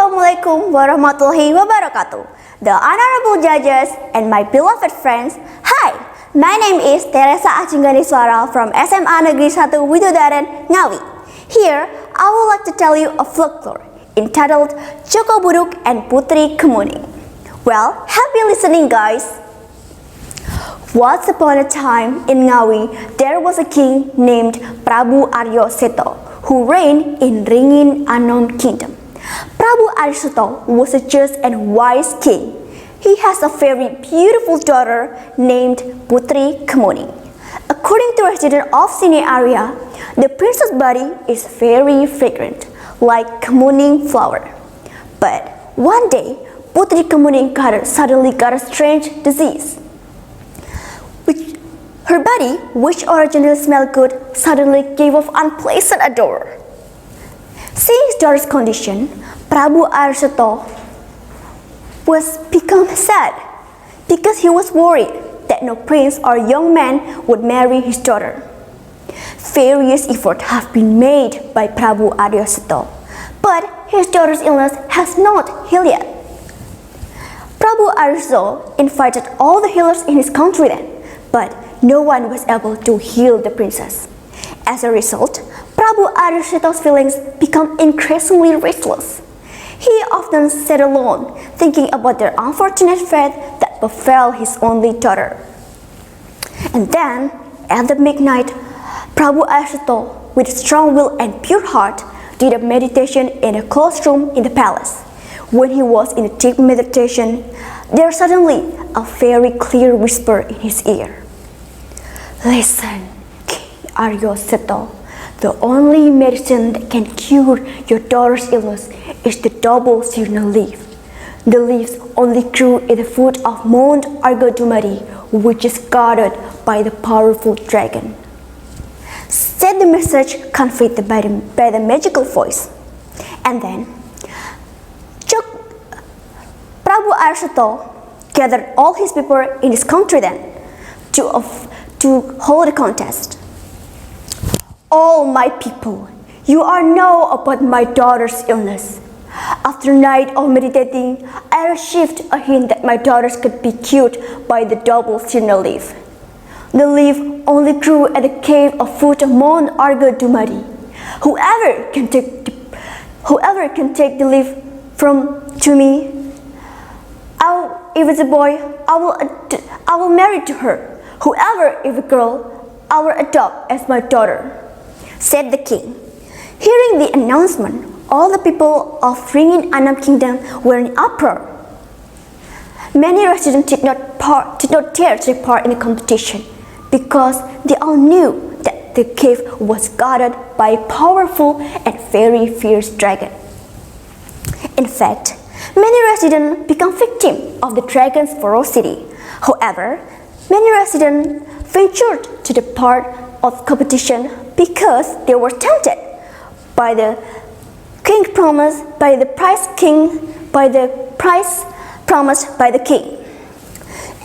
Assalamualaikum warahmatullahi wabarakatuh. The honorable judges and my beloved friends. Hi, my name is Teresa Ajeng Gandiswara from SMA Negeri 1 Widodaren, Ngawi. Here, I would like to tell you a folklore entitled Joko Budug and Putri Kemuning. Well, happy listening, guys. Once upon a time in Ngawi, there was a king named Prabu Aryo Seto who reigned in Ringin Anom Kingdom. Prabu Aryo Seto was a just and wise king. He has a very beautiful daughter named Putri Kemuning. According to residents of Sini area, the princess' body is very fragrant, like Kemuning flower. But one day, Putri Kemuning suddenly got a strange disease. Her body, which originally smelled good, suddenly gave off unpleasant odor. Seeing his daughter's condition, Prabu Aryo Seto was become sad because he was worried that no prince or young man would marry his daughter. Various efforts have been made by Prabu Aryo Seto, but his daughter's illness has not healed yet. Prabu Aryo Seto invited all the healers in his country then, but no one was able to heal the princess. As a result, Prabu Aryo Seto's feelings become increasingly restless. He often sat alone, thinking about the unfortunate fate that befell his only daughter. And then, at the midnight, Prabu Aryo Seto, with strong will and pure heart, did a meditation in a closed room in the palace. When he was in a deep meditation, there suddenly a very clear whisper in his ear. Listen, King Aryo Seto, the only medicine that can cure your daughter's illness is the double signal leaf. The leaves only grew at the foot of Mount Argodumari, which is guarded by the powerful dragon. Said the message conveyed by the magical voice. And then, Prabu Aryo Seto gathered all his people in his country then to hold a contest. All my people, you are know about my daughter's illness. After a night of meditating, I received a hint that my daughters could be cured by the double signal leaf. The leaf only grew at the cave of foot of Mount Argodumari. Whoever can take the leaf to me, if it's a boy, I will marry to her. Whoever is a girl, I will adopt as my daughter, said the king. Hearing the announcement, all the people of Ringin Anom Kingdom were in uproar. Many residents did not dare to take part in the competition because they all knew that the cave was guarded by a powerful and very fierce dragon. In fact, many residents became victims of the dragon's ferocity. However, many residents ventured to the part of competition because they were tempted by the prize promised by the king.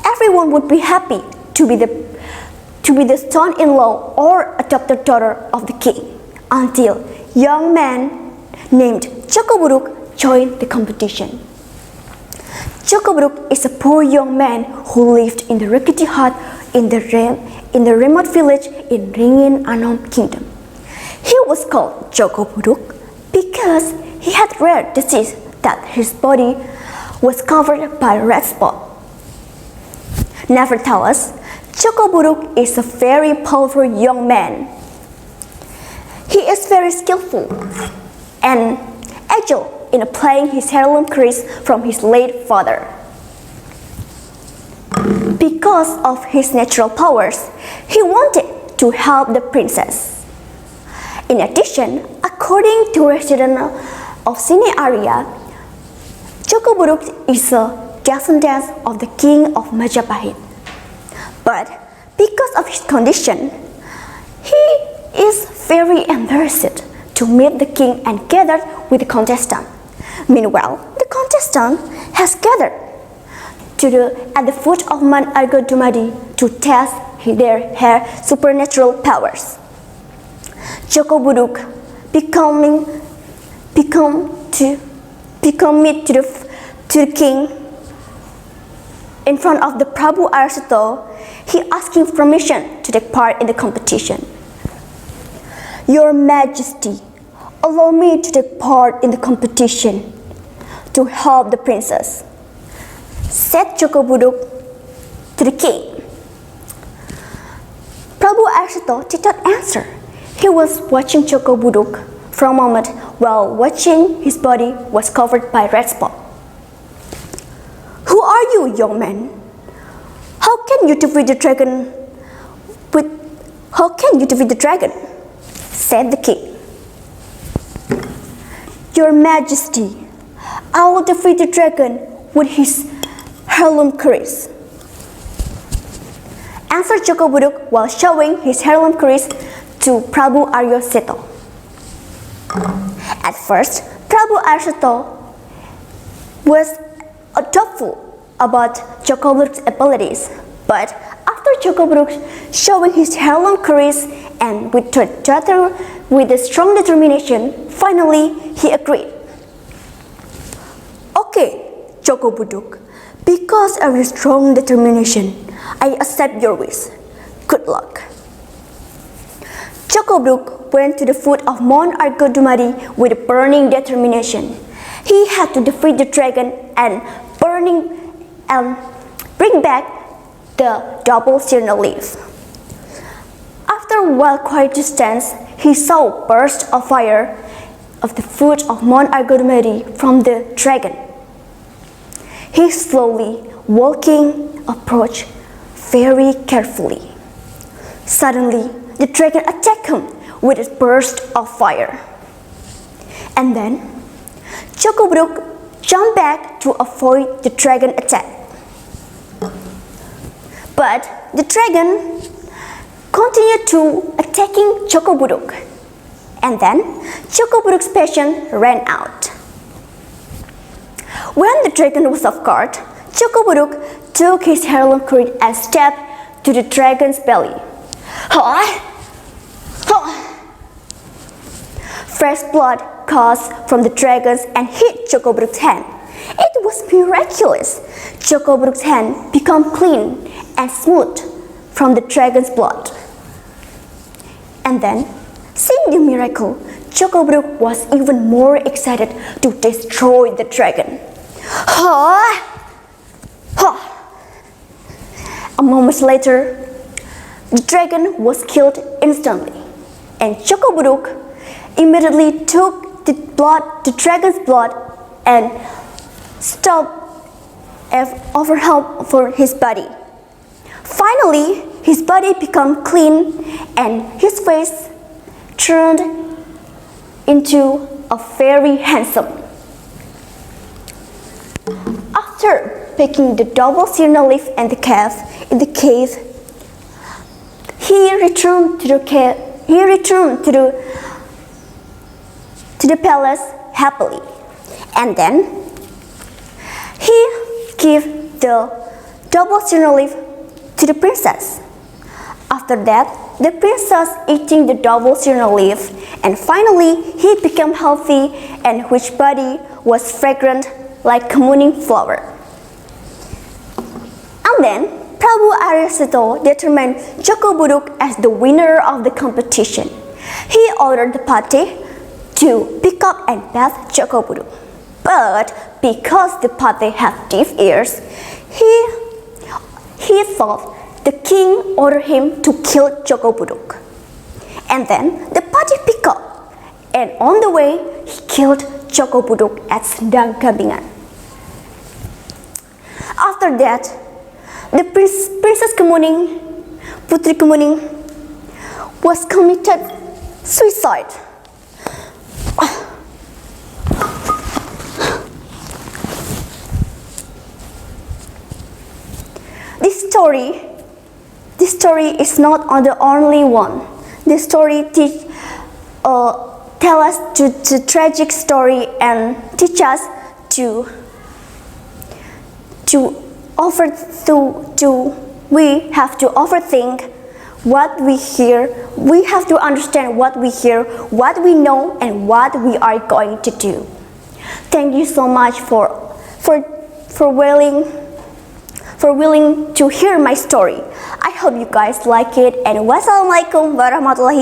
Everyone would be happy to be the son-in-law or adopted daughter of the king until a young man named Joko Budug joined the competition. Joko Budug is a poor young man who lived in the rickety hut in the remote village in Ringin Anom Kingdom. He was called Joko Budug because he had rare disease that his body was covered by a red spot. Nevertheless, Joko Budug is a very powerful young man. He is very skillful and agile in applying his heirloom crease from his late father. Because of his natural powers, he wanted to help the princess. In addition, according to residents of Sini area, Joko Budug is a descendant of the king of Majapahit. But because of his condition, he is very embarrassed to meet the king and gathered with the contestant. Meanwhile, the contestant has gathered at the foot of Mount Argodumari to test their supernatural powers. Joko Budug become to become meet to the king in front of the Prabu Aryaseto. He asking permission to take part in the competition. Your Majesty, allow me to take part in the competition to help the princess, said Joko Budug to the king. Prabu Aryaseto did not answer. He was watching Joko Budug for a moment while watching his body was covered by red spot. Who are you, young man? How can you defeat the dragon? Said the king. Your Majesty, I will defeat the dragon with his heirloom keris, answered Joko Budug while showing his heirloom keris to Prabu Aryaseto. At first, Prabu Aryaseto was doubtful about Joko Budug's abilities, but after Joko Budug showing his heirloom keris and with a strong determination, finally he agreed. Okay, Joko Budug, because of your strong determination, I accept your wish. Good luck. Joko Budug went to the foot of Mount Argodumari with burning determination. He had to defeat the dragon and bring back the double signal leaf. After a while quiet distance, he saw a burst of fire of the foot of Mount Argodumari from the dragon. He slowly walking approached very carefully. Suddenly, the dragon attacked him with a burst of fire. And then, Joko Budug jumped back to avoid the dragon attack. But the dragon continued to attacking Joko Budug. And then, Joko Budug's patience ran out. When the dragon was off guard, Joko Budug took his heirloom keris and stepped to the dragon's belly. Fresh blood coursed from the dragons and hit Joko Budug's hand. It was miraculous. Joko Budug's hand became clean and smooth from the dragon's blood. And then, seeing the miracle, Joko Budug was even more excited to destroy the dragon. A moment later, the dragon was killed instantly, and Joko Budug immediately took the dragon's blood and stopped offer help for his body. Finally, his body became clean and his face turned into a very handsome. After picking the double signal leaf and the cave, he returned to the palace happily, and then he gave the double signal leaf to the princess. After that, the princess eating the double signal leaf, and finally he became healthy and his body was fragrant like Kemuning flower. And then Prabu Aryaseto determined Joko Budug as the winner of the competition. He ordered the party to pick up and bath Joko Budug. But because the party had deaf ears, he thought the king ordered him to kill Joko Budug. And then the party picked up, and on the way he killed Joko Budug at Sendang Gambingan. After that, the Princess Kemuning, Putri Kemuning, was committed suicide. This story is not the only one. This story tell us the tragic story and teach us we have to overthink what we hear. We have to understand what we hear, what we know, and what we are going to do. Thank you so much for willing to hear my story. I hope you guys like it, and wassalamualaikum warahmatullahi